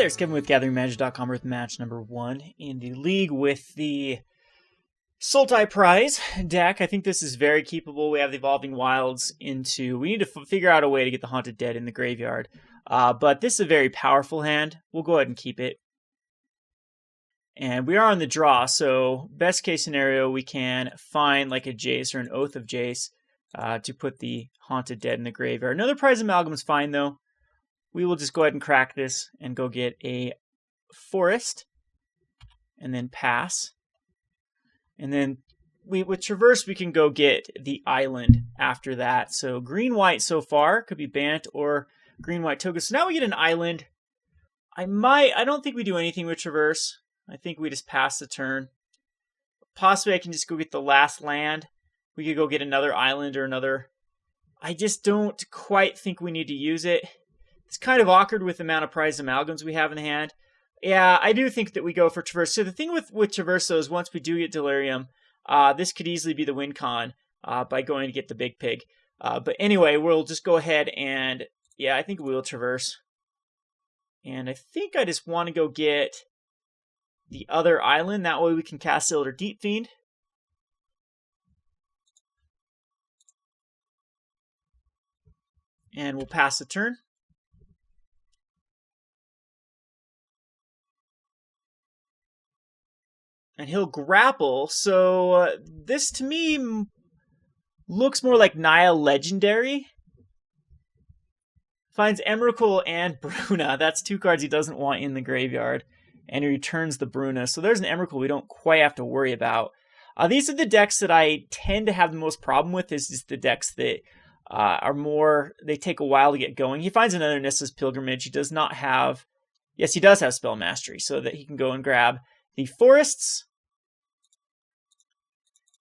there, it's Kevin with GatheringMagic.com with match number 1 in the league with the Sultai Prize deck. I think this is very keepable. We have the Evolving Wilds into... We need to figure out a way to get the Haunted Dead in the graveyard. But this is a very powerful hand. We'll go ahead and keep it. And we are on the draw, so best case scenario, we can find like a Jace or an Oath of Jace to put the Haunted Dead in the graveyard. Another Prized Amalgam is fine, though. We will just go ahead and crack this and go get a forest and then pass. And then with Traverse, we can go get the island after that. So green-white so far could be Bant or green-white Toga. So now we get an island. I don't think we do anything with Traverse. I think we just pass the turn. Possibly I can just go get the last land. We could go get another island or another. I just don't quite think we need to use it. It's kind of awkward with the amount of Prized Amalgams we have in hand. Yeah, I do think that we go for Traverse. So the thing with Traverse, though, is once we do get Delirium, this could easily be the win con by going to get the Big Pig. But anyway, we'll just go ahead and, yeah, I think we will Traverse. And I think I just want to go get the other island. That way we can cast Elder Deep-Fiend. And we'll pass the turn. And he'll grapple, so this to me looks more like Naya Legendary. Finds Emrakul and Bruna. That's 2 cards he doesn't want in the graveyard. And he returns the Bruna. So there's an Emrakul we don't quite have to worry about. These are the decks that I tend to have the most problem with. Is just the decks that are more... They take a while to get going. He finds another Nissa's Pilgrimage. He does not have... Yes, he does have Spell Mastery, so that he can go and grab the forests.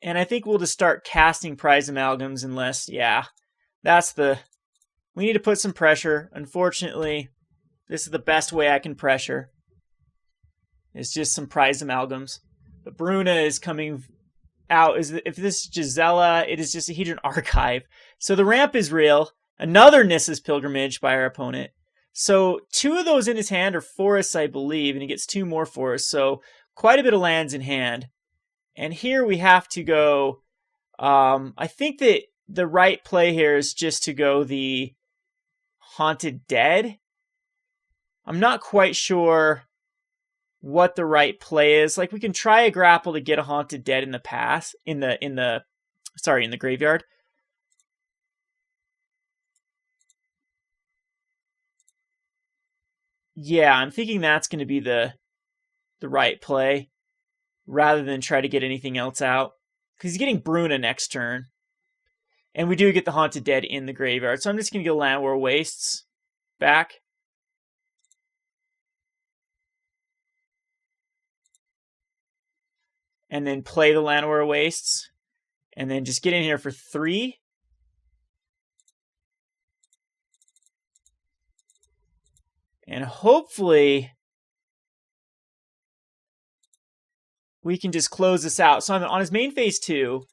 And I think we'll just start casting Prized Amalgams unless, yeah, that's the... We need to put some pressure. Unfortunately, this is the best way I can pressure. It's just some Prized Amalgams. But Bruna is coming out. If this is Gisela, it is just a Hedron Archive. So the ramp is real. Another Nissa's Pilgrimage by our opponent. So 2 of those in his hand are forests, I believe, and he gets 2 more forests. So quite a bit of lands in hand. And here we have to go, I think that the right play here is just to go the Haunted Dead. I'm not quite sure what the right play is. Like, we can try a grapple to get a Haunted Dead in the in the graveyard. Yeah, I'm thinking that's going to be the right play, rather than try to get anything else out. Because he's getting Bruna next turn. And we do get the Haunted Dead in the graveyard. So I'm just going to get Llanowar Wastes back. And then play the Llanowar Wastes. And then just get in here for 3. And hopefully we can just close this out. So I'm on his main phase 2.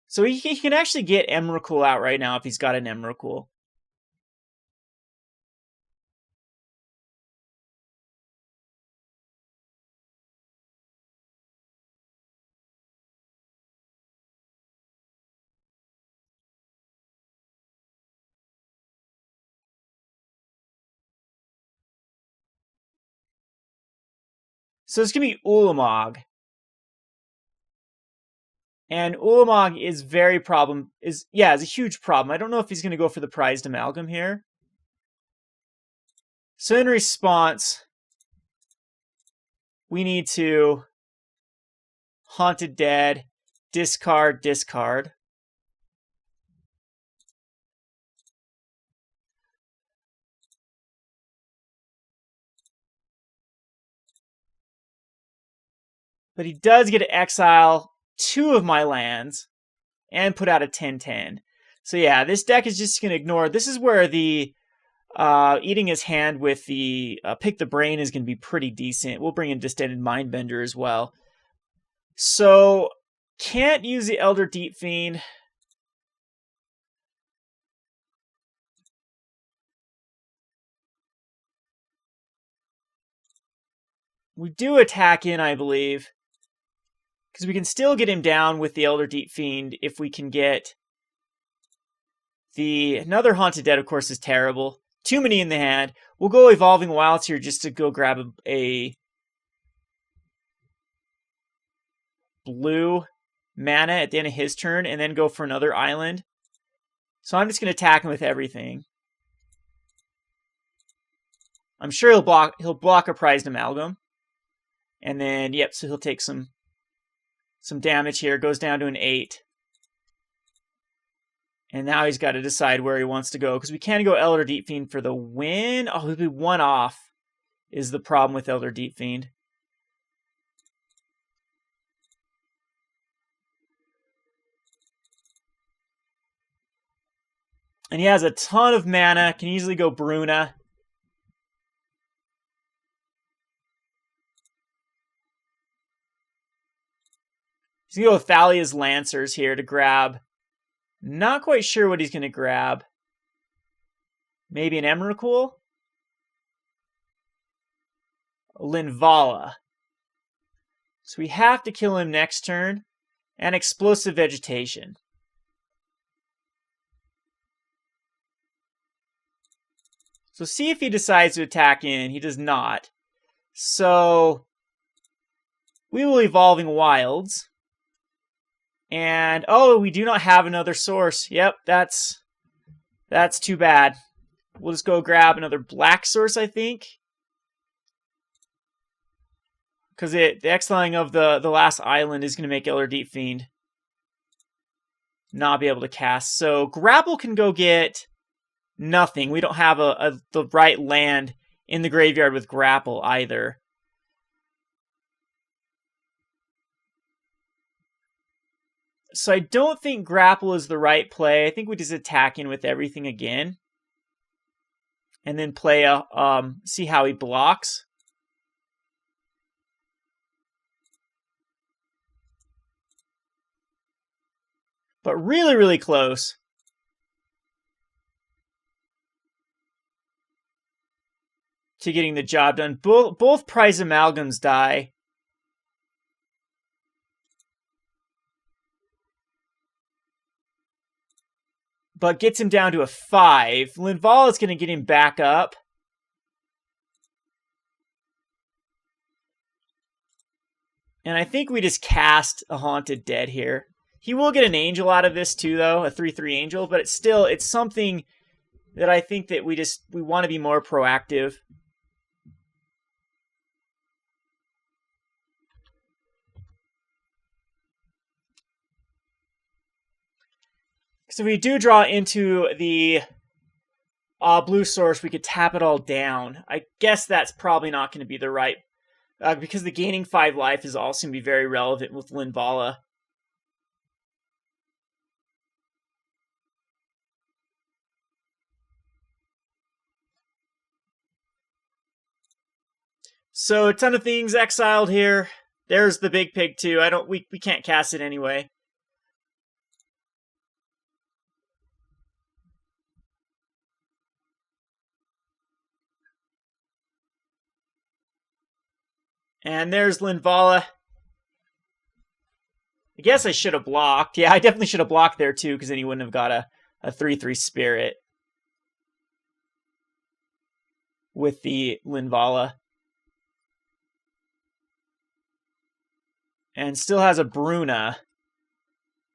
So he can actually get Emrakul out right now if he's got an Emrakul. So it's going to be Ulamog. And Ulamog is very is a huge problem. I don't know if he's going to go for the Prized Amalgam here. So in response, we need to Haunted Dead, discard, discard. But he does get to exile 2 of my lands and put out a 10/10. So yeah, this deck is just going to ignore. This is where the eating his hand with the Pick the Brain is going to be pretty decent. We'll bring in Distended Mindbender as well. So Can't use the Elder Deep-Fiend. We do attack in, I believe. Because we can still get him down with the Elder Deep-Fiend if we can get the... Another Haunted Dead, of course, is terrible. Too many in the hand. We'll go Evolving Wilds here just to go grab a blue mana at the end of his turn and then go for another island. So I'm just going to attack him with everything. I'm sure he'll block a Prized Amalgam. And then, yep, so he'll take some damage here. Goes down to an 8. And now he's got to decide where he wants to go. Because we can't go Elder Deep-Fiend for the win. Oh, he'll be 1 off is the problem with Elder Deep-Fiend. And he has a ton of mana. Can easily go Bruna. He's going to go with Thalia's Lancers here to grab. Not quite sure what he's going to grab. Maybe an Emrakul? Linvala. So we have to kill him next turn. And Explosive Vegetation. So see if he decides to attack in. He does not. So we will Evolving Wilds. And, oh, we do not have another source. Yep, that's too bad. We'll just go grab another black source, I think. Because the exiling of the last island is going to make Elder Deep-Fiend not be able to cast. So Grapple can go get nothing. We don't have the right land in the graveyard with Grapple either. So I don't think Grapple is the right play. I think we just attack in with everything again. And then play see how he blocks. But really, really close. To getting the job done. Both Prized Amalgams die. But gets him down to a 5. Linvala is going to get him back up. And I think we just cast a Haunted Dead here. He will get an Angel out of this too, though. A 3/3 Angel. But it's something that I think that we want to be more proactive. So if we do draw into the blue source, we could tap it all down. I guess that's probably not going to be the right... because the gaining 5 life is also going to be very relevant with Linvala. So a ton of things exiled here. There's the big pig too. We can't cast it anyway. And there's Linvala. I guess I should have blocked. Yeah, I definitely should have blocked there too, because then he wouldn't have got a 3/3 Spirit with the Linvala. And still has a Bruna,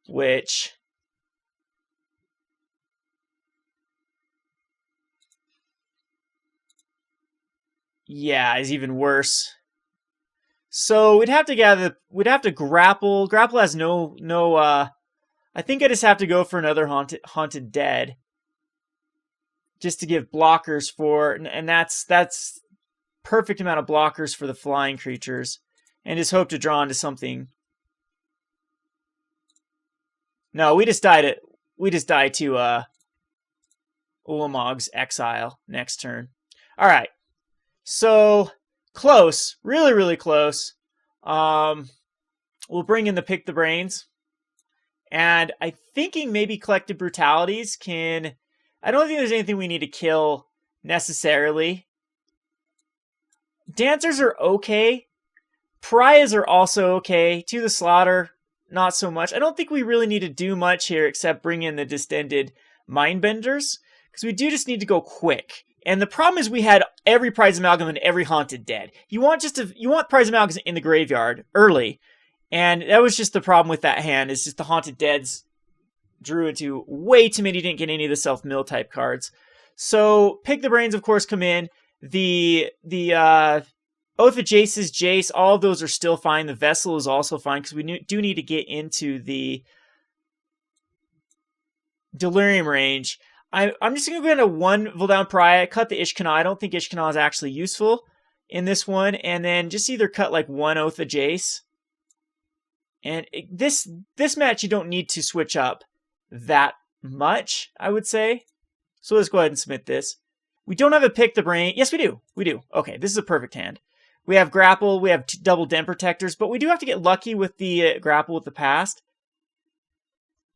which... yeah, is even worse. So we'd have to grapple. Grapple has no I think I just have to go for another Haunted Dead. Just to give blockers for, and that's perfect amount of blockers for the flying creatures. And just hope to draw into something. No, we just die to Ulamog's Exile next turn. Alright. So close. Really, really close. We'll bring in the Pick the Brains. And I'm thinking maybe Collective Brutalities can... I don't think there's anything we need to kill necessarily. Dancers are okay. Pariahs are also okay. To the Slaughter, not so much. I don't think we really need to do much here except bring in the Distended Mindbenders, because we do just need to go quick. And the problem is we had every Prized Amalgam and every Haunted Dead. You want Prized Amalgams in the graveyard early, and that was just the problem with that hand. Is just the Haunted Deads drew into way too many. Didn't get any of the self-mill type cards. So Pick the Brains, of course, come in. The Oath of Jace's Jace, all of those are still fine. The Vessel is also fine because we do need to get into the Delirium range. I'm just going to go into one Voldaren Pariah, cut the Ishkanah. I don't think Ishkanah is actually useful in this one. And then just either cut like one Oath of Jace. And this match, you don't need to switch up that much, I would say. So let's go ahead and submit this. We don't have a Pick the Brain. Yes, we do. We do. Okay, this is a perfect hand. We have Grapple. We have double Den Protectors. But we do have to get lucky with the Grapple with the past.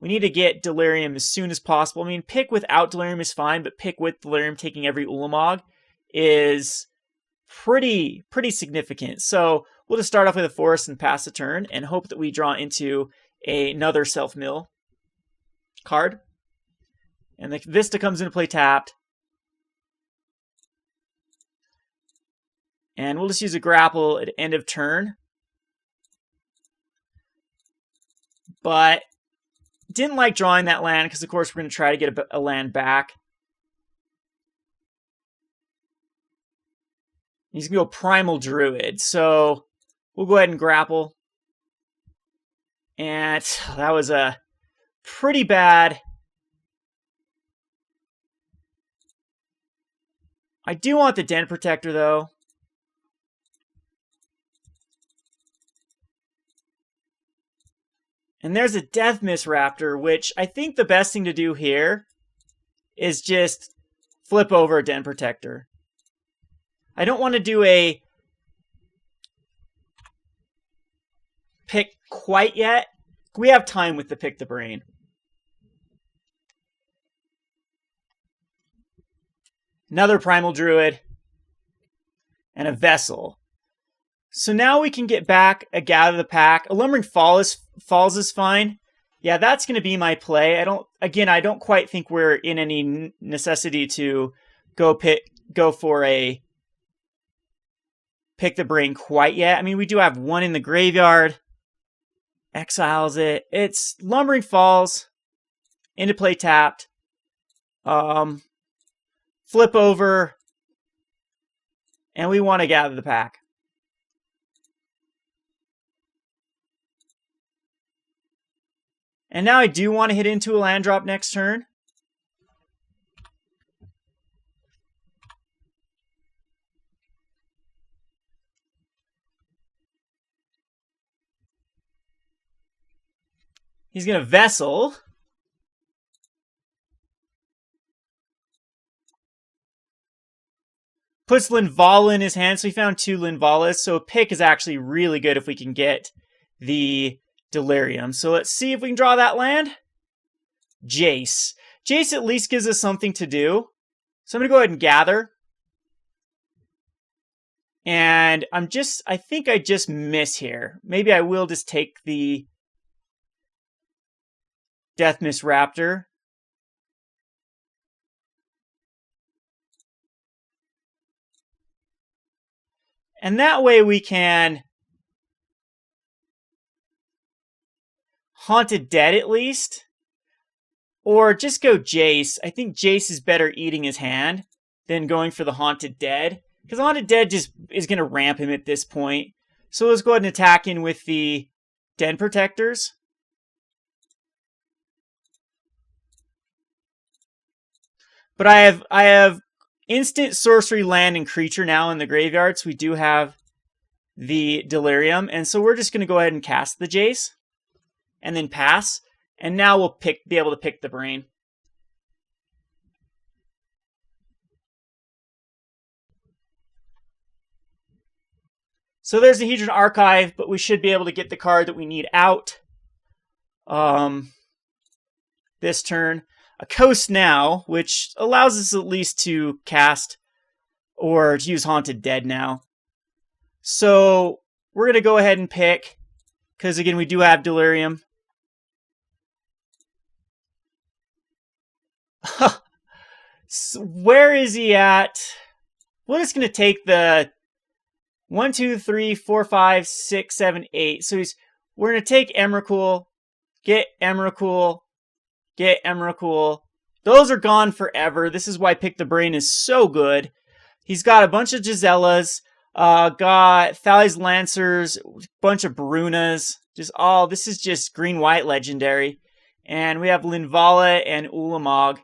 We need to get Delirium as soon as possible. I mean, Pick without Delirium is fine, but Pick with Delirium taking every Ulamog is pretty significant. So we'll just start off with a Forest and pass the turn and hope that we draw into another self-mill card. And the Vista comes into play tapped. And we'll just use a Grapple at end of turn. But didn't like drawing that land because, of course, we're going to try to get a land back. He's going to go Primal Druid. So we'll go ahead and Grapple. And that was a pretty bad... I do want the Den Protector, though. And there's a Deathmist Raptor, which I think the best thing to do here is just flip over a Den Protector. I don't want to do a pick quite yet. We have time with the Pick the Brain. Another Primal Druid. And a Vessel. So now we can get back a Gather the Pack. A Lumbering Falls is fine. Yeah, that's going to be my play. I don't quite think we're in any necessity to go for a Pick the Brain quite yet. I mean, we do have one in the graveyard. Exiles it. It's Lumbering Falls. Into play tapped. Flip over. And we want to Gather the Pack. And now I do want to hit into a land drop next turn. He's going to Vessel. Puts Linvala in his hand, so he found two Linvalas. So a pick is actually really good if we can get the Delirium. So let's see if we can draw that land. Jace. Jace at least gives us something to do. So I'm going to go ahead and Gather. And I think I just miss here. Maybe I will just take the Deathmist Raptor. And that way we can Haunted Dead at least. Or just go Jace. I think Jace is better eating his hand than going for the Haunted Dead. Because Haunted Dead just is going to ramp him at this point. So let's go ahead and attack in with the Den Protectors. But I have instant sorcery, land, and creature now in the graveyard. So we do have the Delirium. And so we're just going to go ahead and cast the Jace. And then pass. And now we'll be able to Pick the Brain. So there's the Hedron Archive, but we should be able to get the card that we need out. this turn. A Coast now, which allows us at least to cast or to use Haunted Dead now. So we're going to go ahead and pick, because again, we do have Delirium. So where is he at? We're just going to take the 1, 2, 3, 4, 5, 6, 7, 8. So we're going to take Emrakul, get Emrakul, get Emrakul. Those are gone forever. This is why Pick the Brain is so good. He's got a bunch of Gisellas, got Thali's Lancers, bunch of Brunas. This is just green-white legendary. And we have Linvala and Ulamog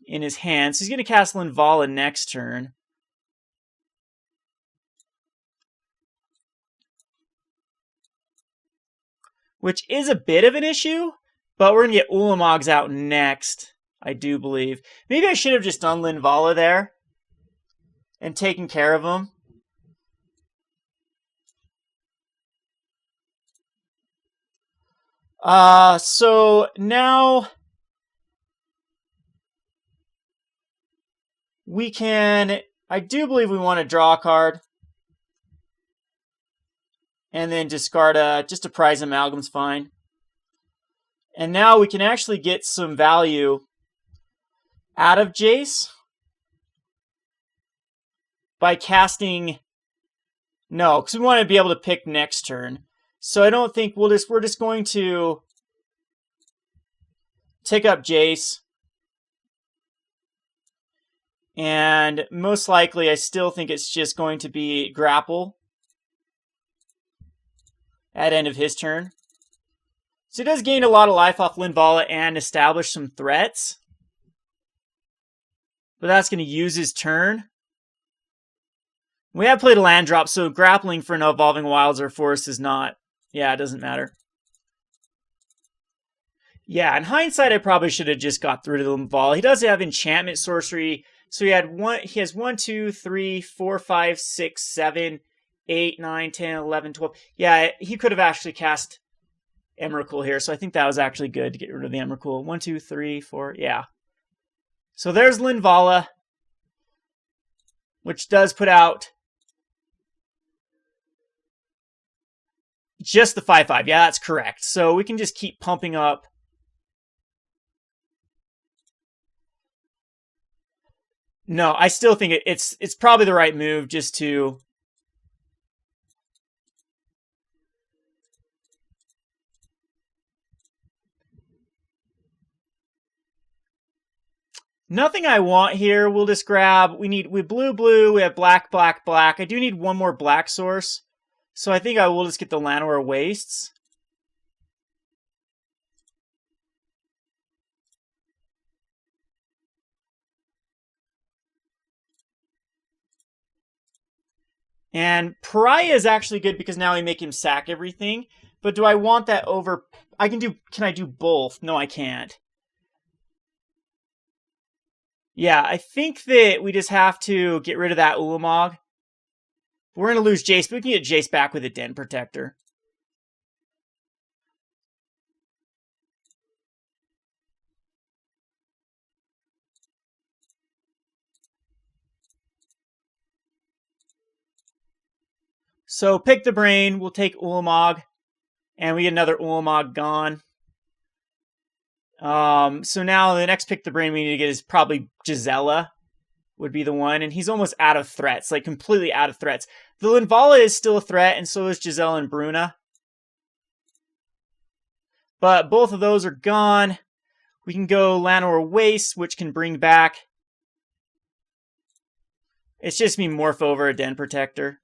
in his hand. So he's going to cast Linvala next turn. Which is a bit of an issue, but we're going to get Ulamogs out next, I do believe. Maybe I should have just done Linvala there and taken care of him. So now we can, I do believe we want to draw a card. And then discard just a Prized Amalgam's fine. And now we can actually get some value out of Jace by casting. No, because we want to be able to pick next turn. So I don't think we're just going to tick up Jace. And most likely I still think it's just going to be Grapple at end of his turn. So he does gain a lot of life off Linvala and establish some threats. But that's going to use his turn. We have played a land drop, so grappling for an Evolving Wilds or Forest is not... Yeah, it doesn't matter. Yeah, in hindsight, I probably should have just got rid of Linvala. He does have enchantment sorcery. So he has 1, 2, 3, 4, 5, 6, 7... 8, 9, 10, 11, 12. Yeah, he could have actually cast Emrakul here, so I think that was actually good to get rid of the Emrakul. 1, 2, 3, 4, yeah. So there's Linvala, which does put out just the 5/5. Yeah, that's correct. So we can just keep pumping up. No, I still think it's probably the right move just to... Nothing I want here. We'll just grab... We blue, we have black, black, black. I do need one more black source. So I think I will just get the Llanowar Wastes. And Pariah is actually good because now I make him sack everything. But do I want that over... Can I do both? No, I can't. Yeah, I think that we just have to get rid of that Ulamog. We're going to lose Jace, but we can get Jace back with a Den Protector. So pick the brain, we'll take Ulamog, and we get another Ulamog gone. So now the next pick the brain we need to get is probably Gisela would be the one, and he's almost out of threats, like completely out of threats. The Linvala is still a threat, and so is Gisela and Bruna. But both of those are gone. We can go Llanowar Wastes, which can bring back... It's just me morph over a Den Protector.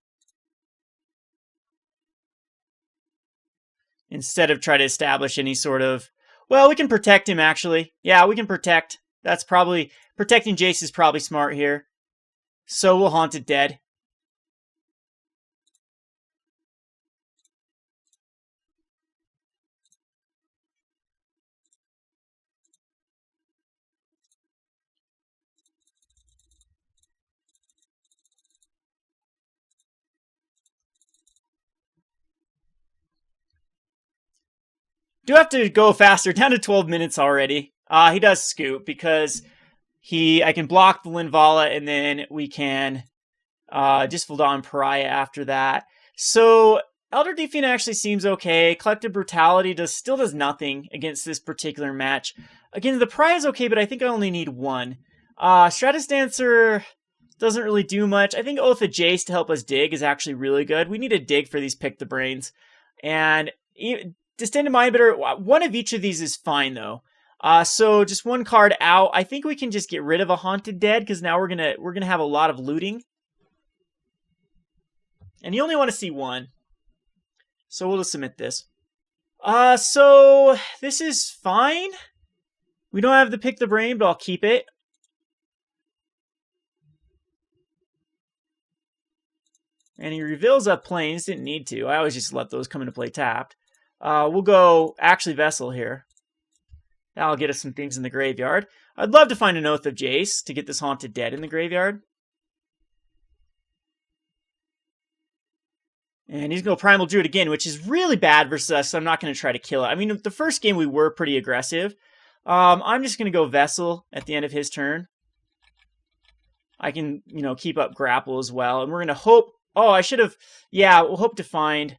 Instead of try to establish any sort of... Well, we can protect him, actually. Yeah, we can protect. That's probably... Protecting Jace is probably smart here. So we'll Haunted Dead. Do have to go faster, down to 12 minutes already. He does scoop because I can block the Linvala and then we can just Voldaren Pariah after that. So Elder Deep-Fiend actually seems okay. Collective Brutality still does nothing against this particular match. Again, the Pariah is okay, but I think I only need one. Stratus Dancer doesn't really do much. I think Oath of Jace to help us dig is actually really good. We need a dig for these Pick the Brains. And Distended Mindbender, one of each of these is fine though. So just one card out. I think we can just get rid of a Haunted Dead because now we're gonna have a lot of looting. And you only want to see one. So we'll just submit this. So this is fine. We don't have the Pick the Brain, but I'll keep it. And he reveals up Plains. Didn't need to. I always just let those come into play tapped. We'll go actually Vessel here. That'll get us some things in the graveyard. I'd love to find an Oath of Jace to get this Haunted Dead in the graveyard. And he's going to Primal Druid again, which is really bad versus us, so I'm not going to try to kill it. I mean, the first game we were pretty aggressive. I'm just going to go Vessel at the end of his turn. I can, keep up Grapple as well. And we're going to hope... Oh, I should have... Yeah, we'll hope to find...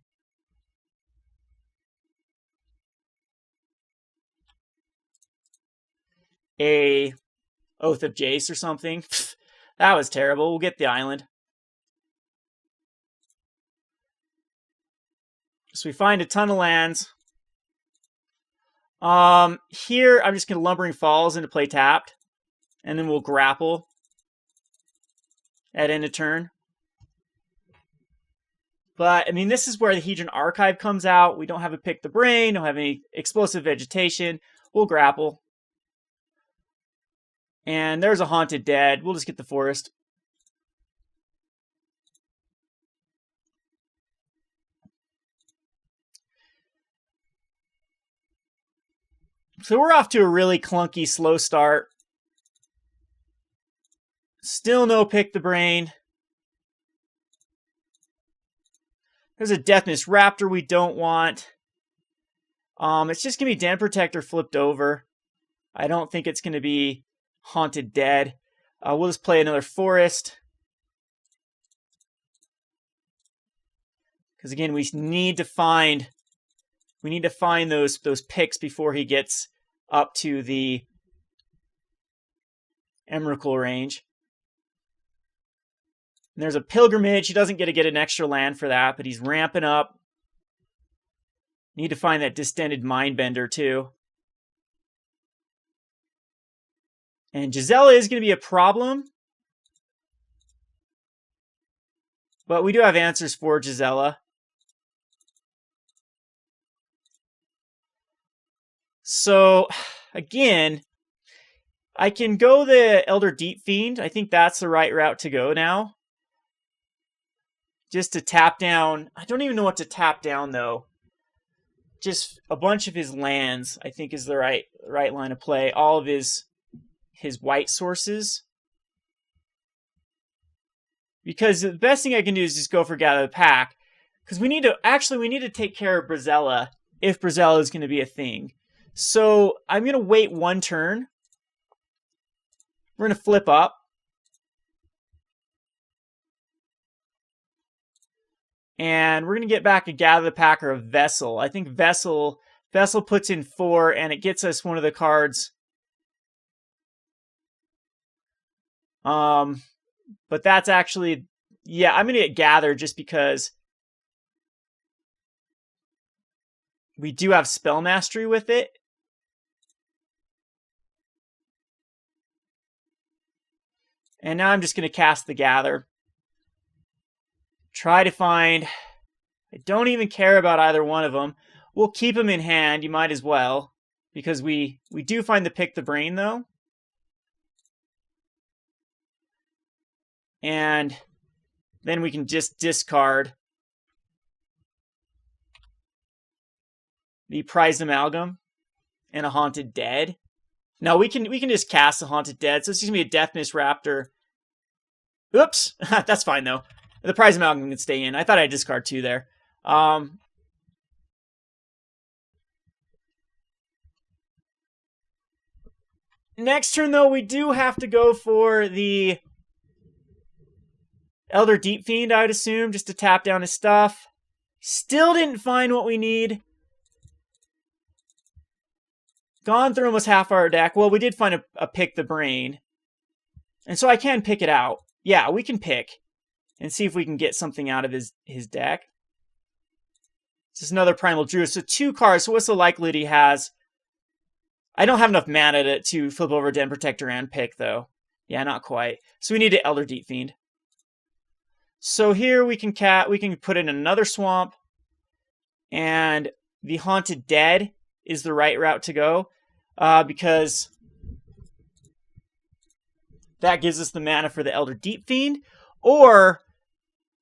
a Oath of Jace or something. That was terrible. We'll get the island. So we find a ton of lands. Here, I'm just going to Lumbering Falls into play tapped. And then we'll Grapple at end of turn. But, I mean, this is where the Hedron Archive comes out. We don't have a Pick the Brain. Don't have any Explosive Vegetation. We'll Grapple. And there's a Haunted Dead. We'll just get the Forest. So we're off to a really clunky, slow start. Still no Pick the Brain. There's a Deathmist Raptor we don't want. It's just going to be Den Protector flipped over. I don't think it's going to be Haunted Dead. We'll just play another Forest. Because again, we need to find those picks before he gets up to the Emrakul range. And there's a Pilgrimage. He doesn't get to get an extra land for that, but he's ramping up. Need to find that Distended Mindbender too. And Gisela is going to be a problem. But we do have answers for Gisela. So, again, I can go the Elder Deep-Fiend. I think that's the right route to go now. Just to tap down. I don't even know what to tap down, though. Just a bunch of his lands, I think, is the right line of play. All of his white sources. Because the best thing I can do is just go for Gather the Pack. Because we need to take care of Brazella if Brazella is going to be a thing. So I'm going to wait one turn. We're going to flip up. And we're going to get back a Gather the Pack or a Vessel. I think Vessel puts in 4 and it gets us one of the cards. But that's actually, yeah, I'm going to get Gather just because we do have Spell Mastery with it. And now I'm just going to cast the Gather. Try to find... I don't even care about either one of them. We'll keep them in hand. You might as well. Because we do find the Pick the Brain, though. And then we can just discard the Prized Amalgam and a Haunted Dead. No, we can just cast the Haunted Dead. So it's just going to be a Deathmist Raptor. Oops. That's fine, though. The Prized Amalgam can stay in. I thought I'd discard 2 there. Next turn, though, we do have to go for the Elder Deep-Fiend, I would assume, just to tap down his stuff. Still didn't find what we need. Gone through almost half our deck. Well, we did find a Pick the Brain. And so I can pick it out. Yeah, we can pick. And see if we can get something out of his deck. It's just another Primal Druid. So 2 cards. So what's the likelihood he has? I don't have enough mana to flip over Den Protector and pick, though. Yeah, not quite. So we need to Elder Deep-Fiend. So here we can put in another swamp. And the Haunted Dead is the right route to go. Because that gives us the mana for the Elder Deep-Fiend. Or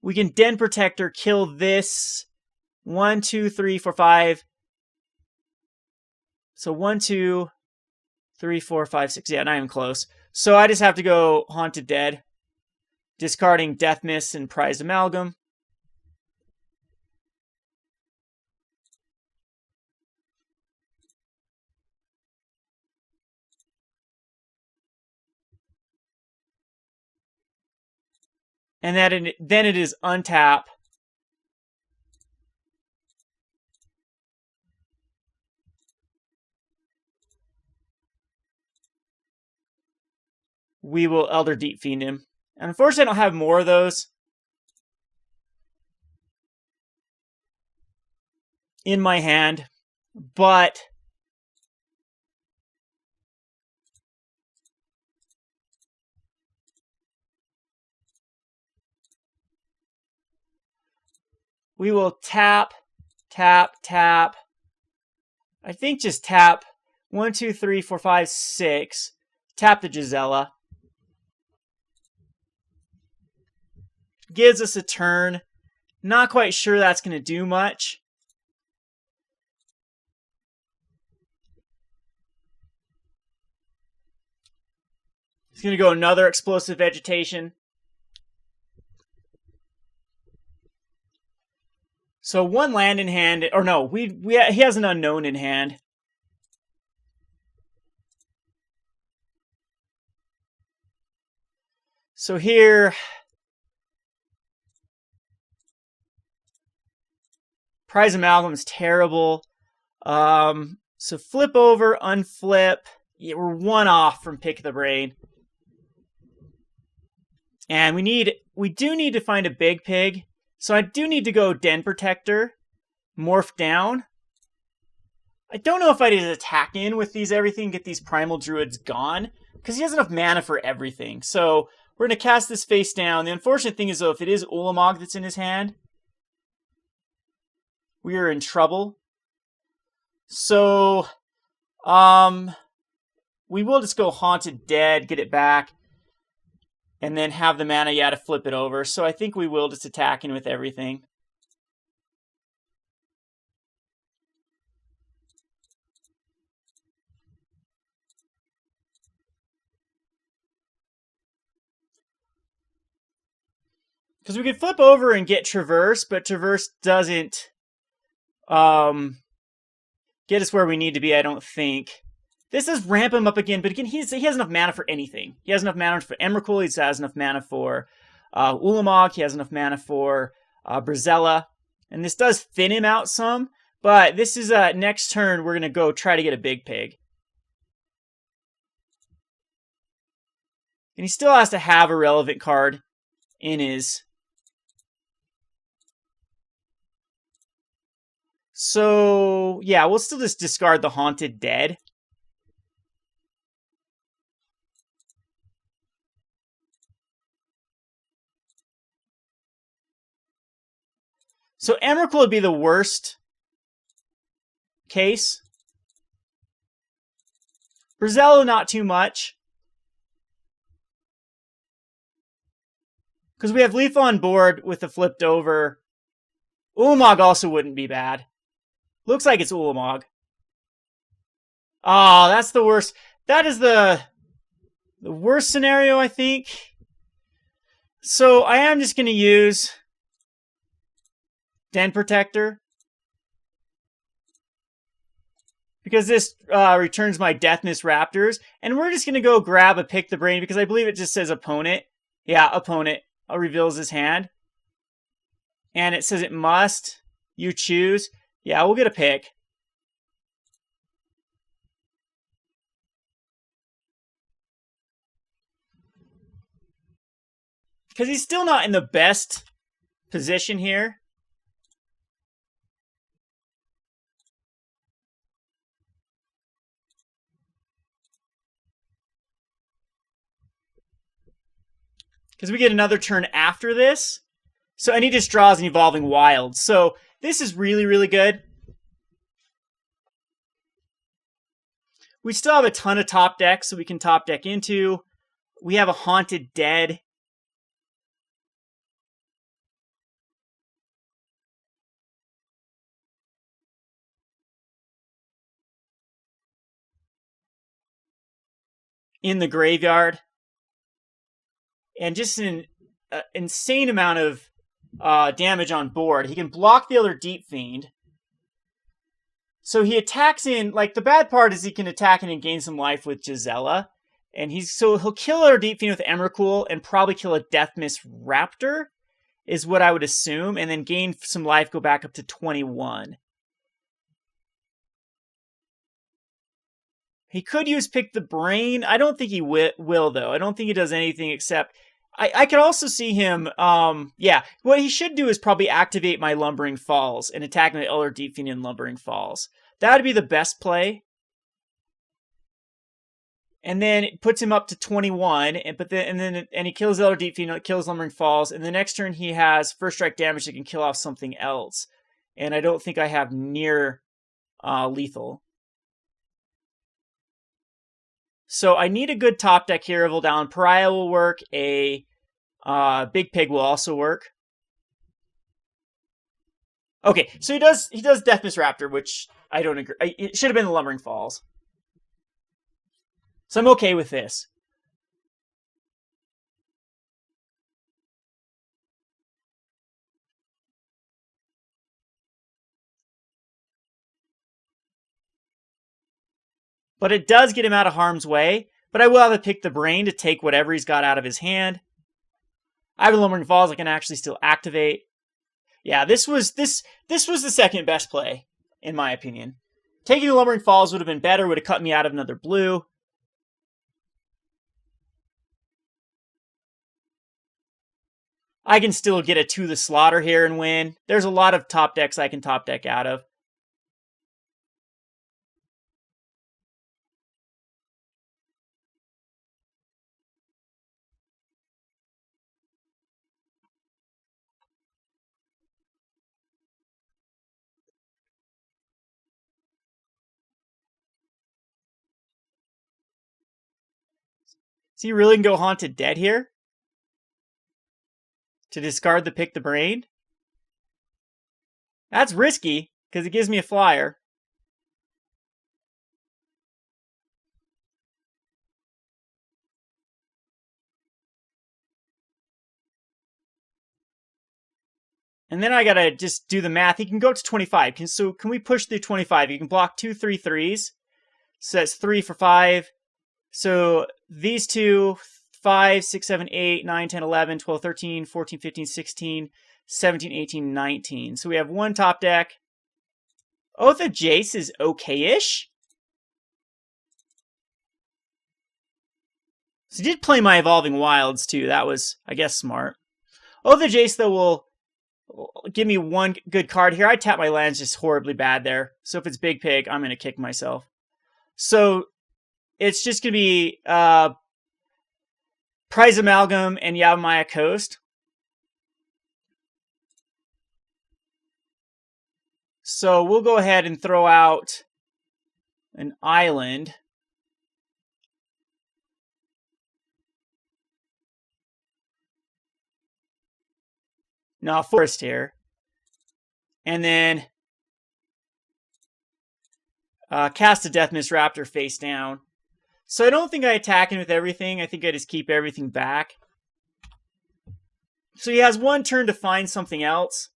we can Den Protector, kill this. 1, 2, 3, 4, 5. So 1, 2, 3, 4, 5, 6. Yeah, not even close. So I just have to go Haunted Dead. Discarding Deathmist and Prized Amalgam. And then it is untap. We will Elder Deep-Fiend him. And unfortunately, I don't have more of those in my hand. But we will tap, tap, tap. I think just tap 1, 2, 3, 4, 5, 6. Tap the Gisela. Gives us a turn. Not quite sure that's going to do much. He's going to go another Explosive Vegetation. So 1 land in hand, or no, he has an Unknown in hand. So here, Prized Amalgam is terrible. So flip over, unflip. Yeah, we're 1 off from Pick the Brain. And we do need to find a big pig. So I do need to go Den Protector, Morph down. I don't know if I just attack in with these everything, get these Primal Druids gone, because he has enough mana for everything. So we're going to cast this face down. The unfortunate thing is, though, if it is Ulamog that's in his hand, we are in trouble. So, we will just go Haunted Dead, get it back, and then have the mana, to flip it over. So I think we will just attack in with everything. Because we could flip over and get Traverse, but Traverse doesn't get us where we need to be, I don't think. This does ramp him up again, but again, he has enough mana for anything. He has enough mana for Emrakul, he has enough mana for Ulamog, he has enough mana for Brizella. And this does thin him out some, but this is next turn, we're going to go try to get a big pig. And he still has to have a relevant card in his... So, yeah, we'll still just discard the Haunted Dead. So Emrakul would be the worst case. Brizella, not too much. Because we have lethal on board with the flipped over. Ulamog also wouldn't be bad. Looks like it's Ulamog. Oh, that's the worst. That is the worst scenario, I think. So I am just going to use Den Protector. because this returns my Deathmist Raptors. And we're just going to go grab a Pick the Brain because I believe it just says opponent. Yeah, opponent reveals his hand. And it says it must. You choose. Yeah, we'll get a pick. Because he's still not in the best position here. Because we get another turn after this. So, and he just draws an Evolving Wild. So, this is really, really good. We still have a ton of top decks so we can top deck into. We have a Haunted Dead. In the graveyard. And just an insane amount of damage on board. He can block the Elder Deep-Fiend. So he attacks in, like, the bad part is he can attack in and gain some life with Gisela. And he'll kill Elder Deep-Fiend with Emrakul and probably kill a Deathmist Raptor, is what I would assume, and then gain some life, go back up to 21. He could use Pick the Brain. I don't think he will, though. I don't think he does anything except... I could also see him... yeah, what he should do is probably activate my Lumbering Falls and attack my Elder Deep-Fiend in Lumbering Falls. That would be the best play. And then it puts him up to 21, and he kills Elder Deep-Fiend, kills Lumbering Falls, and the next turn he has First Strike damage that can kill off something else. And I don't think I have near lethal. So I need a good top deck here. Voldaren. Pariah will work. A Big Pig will also work. Okay, so he does Deathmist Raptor, which I don't agree. It should have been the Lumbering Falls. So I'm okay with this. But it does get him out of harm's way. But I will have to Pick the Brain to take whatever he's got out of his hand. I have a Lumbering Falls I can actually still activate. Yeah, this was the second best play, in my opinion. Taking the Lumbering Falls would have been better, would have cut me out of another blue. I can still get a To the Slaughter here and win. There's a lot of top decks I can top deck out of. So you really can go Haunted Dead here? To discard the Pick the Brain? That's risky, because it gives me a flyer. And then I gotta just do the math. He can go up to 25. So can we push through 25? You can block 2 3/3s. So that's 3 for 5. So these two, 5, 6, 7, 8, 9, 10, 11, 12, 13, 14, 15, 16, 17, 18, 19. So we have one top deck. Oath of Jace is okay-ish. So he did play my Evolving Wilds too. That was, I guess, smart. Oath of Jace, though, will give me one good card here. I tap my lands just horribly bad there. So if it's Big Pig, I'm going to kick myself. So it's just going to be Prized Amalgam and Yavimaya Coast. So we'll go ahead and throw out an island. Now a forest here. And then cast a Deathmist Raptor face down. So I don't think I attack him with everything. I think I just keep everything back. So he has one turn to find something else.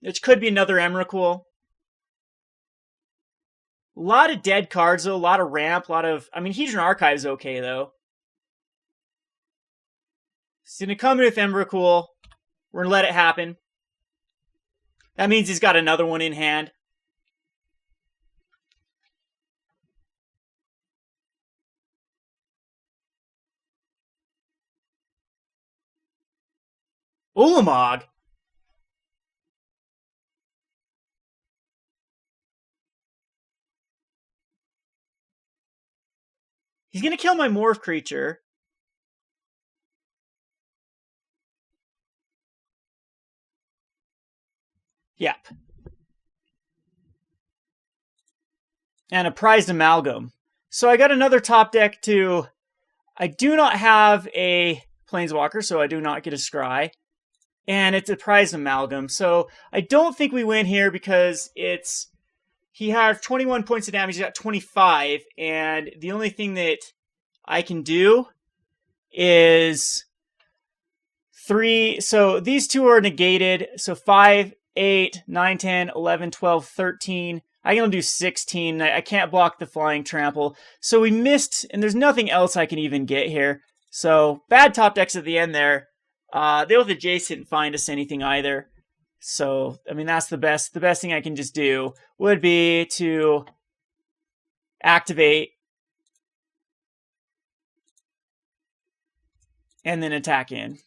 which could be another Emrakul. A lot of dead cards, though. A lot of ramp. A lot of... I mean, Hedron Archive's okay, though. He's going to come in with Emrakul. We're going to let it happen. That means he's got another one in hand. Ulamog. He's going to kill my morph creature. Yep. And a Prized Amalgam. So I got another top deck too. I do not have a Planeswalker, so I do not get a Scry. And it's a Prized Amalgam. So I don't think we win here because it's... He has 21 points of damage, he's got 25, and the only thing that I can do is 3. So these two are negated. So 5, 8, 9, 10, 11, 12, 13. I can only do 16. I can't block the Flying Trample. So we missed, and there's nothing else I can even get here. So bad top decks at the end there. The Oath of Jace didn't find us anything either. So, I mean, that's the best thing I can just do would be to activate and then attack in.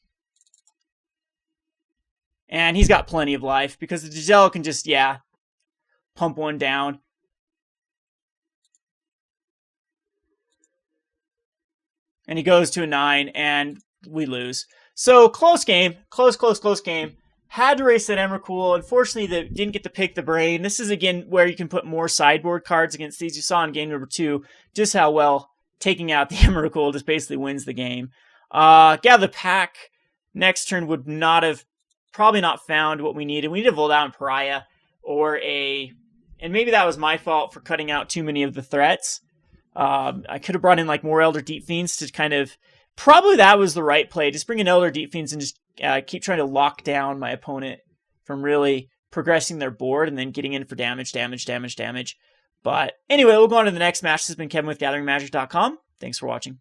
And he's got plenty of life because the Giselle can just, yeah, pump one down. And he goes to a 9 and we lose. So, close game. Close game. Had to race that Emrakul. Unfortunately, didn't get to pick the brain. This is, again, where you can put more sideboard cards against these. You saw in game number 2 just how well taking out the Emrakul just basically wins the game. Yeah, the pack next turn would probably not found what we needed. We needed a Voldaren Pariah or and maybe that was my fault for cutting out too many of the threats. I could have brought in like more Elder Deep-Fiends to kind of... Probably that was the right play. Just bring in Elder Deep-Fiends and just keep trying to lock down my opponent from really progressing their board and then getting in for damage. But anyway, we'll go on to the next match. This has been Kevin with GatheringMagic.com. Thanks for watching.